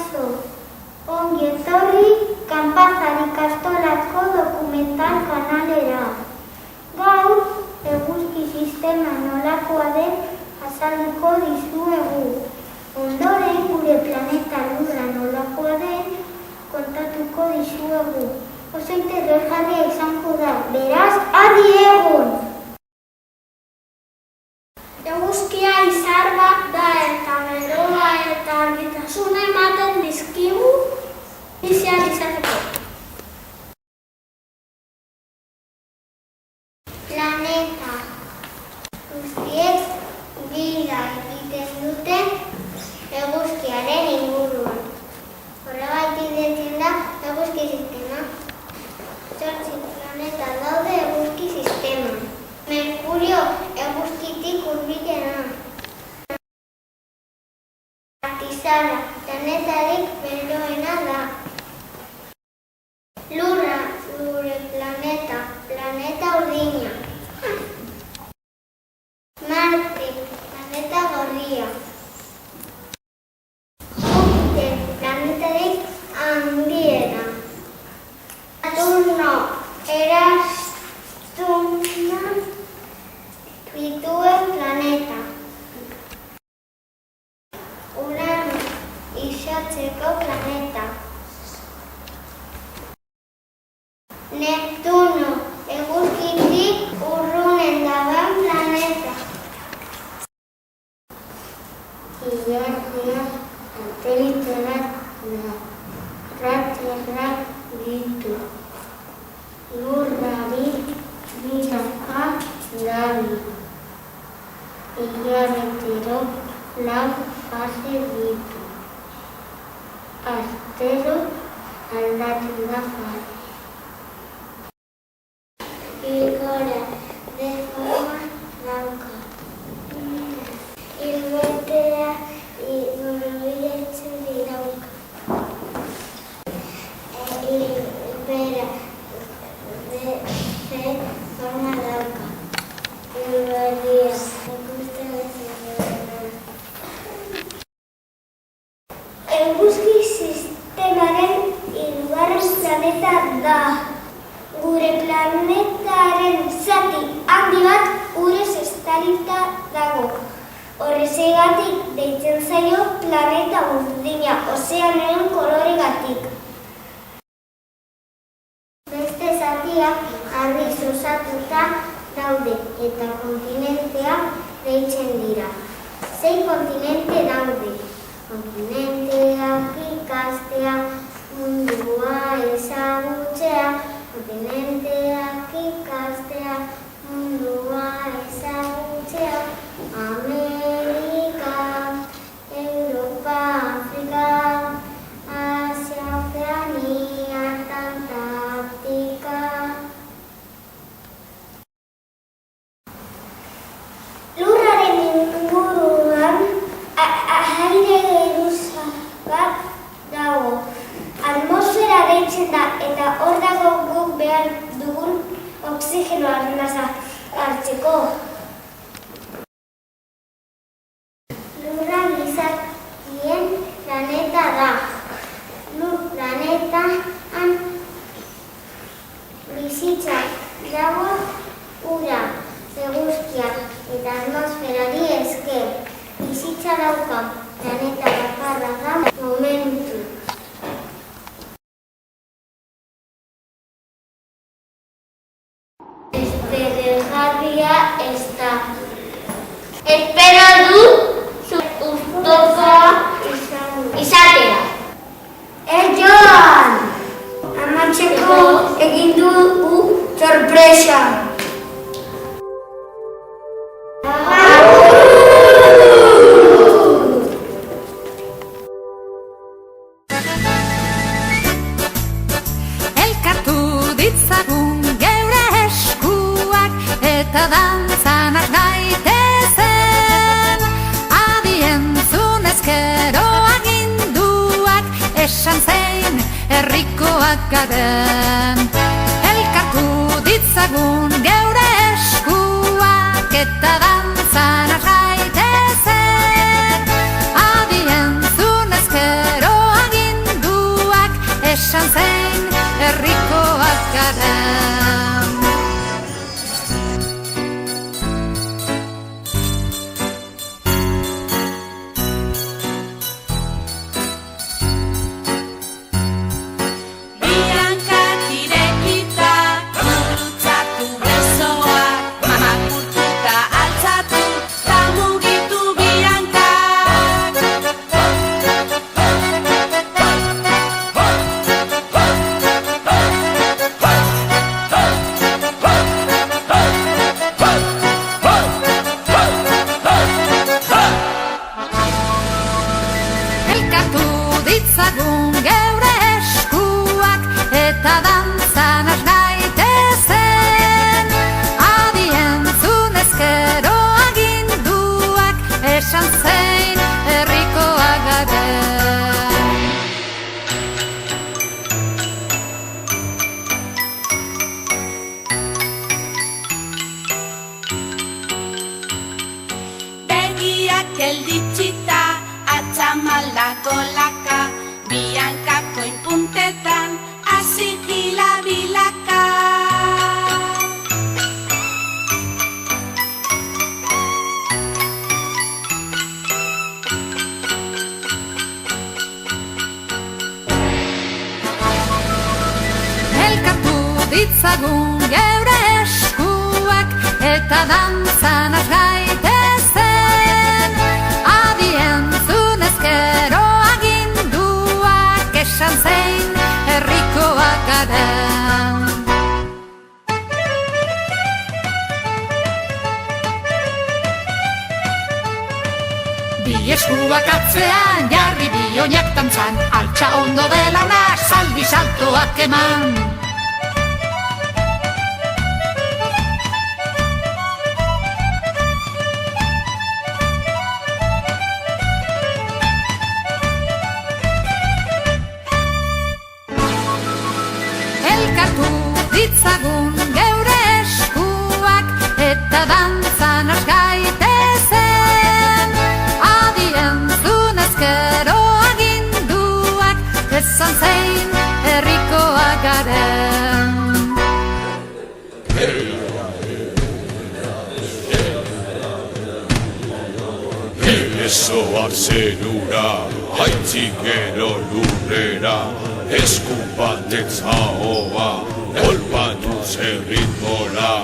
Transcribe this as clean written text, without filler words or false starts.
kaixo, ongi etorri Kanpazar ikastolako dokumental kanalera. Gaur, eguzki sistema nolakoa den azalduko dizuegu. Ondoren, gure planeta Lurra nolakoa den kontatuko dizuegu. Oso interesgarria izango da, beraz, adi egun! Eguzkia izar bat da eta beroa eta argitasuna ematen dizkigu bizian izateko. Planeta guztiek gira egiten dute eguzkiaren inguruan. Horregatik deitzen da eguzki sistema. 8 planeta daude eguzki sisteman. Merkurio eguzkitik hurbilena. Artizara planetarik beroena da. Lurra, gure planeta, planeta urdina. Marte, planeta gorria. Júpiter, planetarik handiena. Saturno, eraztuna dituen planeta. Urano, isatzeko planeta. Neptuno, eguzkitik urrunen dagoen planeta. Ilargiak, sateliteak, kraterrak ditu. Lurrari biraka dabil. Hilabetero 4 fase ditu. Astero aldatu da fase. Igora de forma dauka. Ilbetea norabide txuri dauka. Ilbera de forma dauka. Ilberia ikusten eguzki sistemaren hirugarren planeta da. Gure planetaren zati handi bat urez estalita dago. Horrexegatik deitzen zaio planeta urdina, ozeanoen koloregatik. Beste zatiak harriz osatuta daude eta kontinenteak deitzen dira. 6 kontinente daude. Kontinenteak ikastea, mundua ezagutzea. Kontinenteak ikastea, mundua ezagutzea. Amerika, Europa, Afrika, Asia, Oceania, Antarktika. Lurraren inguruan aire geruza bat dago. Atmosfera deitzen da eta hor dago guk behar dugun oxigenoa arnasa hartzeko. Lurra gizakien planeta da. Lur planetan bizitza dago ura, eguzkia eta atmosferari esker. Bizitza dauka planeta bakarra da momentu. Espergarria ez da. Espero dut gustukoa izatea. Joan! Amatzeko egin dugu sorpresa. Elkartu ditzagun geure eskuak eta dantzanak gaitezen. Adi entzun ezkero aginduak esan zein herrikoak garen. Elkartu ditzagun geure eskuak eta dantzanak gaitezen. Adi entzun ezkero aginduak gelditxita, atxamala golaka, biankako puntetan, hasi gilabilaka. Elkartu ditzagun geure eskuak eta dantzan az gaitezen. Adi entzunezkero aginduak esan zein herrikoak garen. Bi eskuak atzean jarri bi oinak dantzan, altxa ondo dela ona saldi saltoak eman. Elkartu ditzagun geure eskuak eta dantzan az gaitezen. Adi entzunezkero aginduak esan zein herrikoak garen. Ezoak zenura, haitzik gero lurrera, esku batetz ahoa, kolpatu zen ritmola.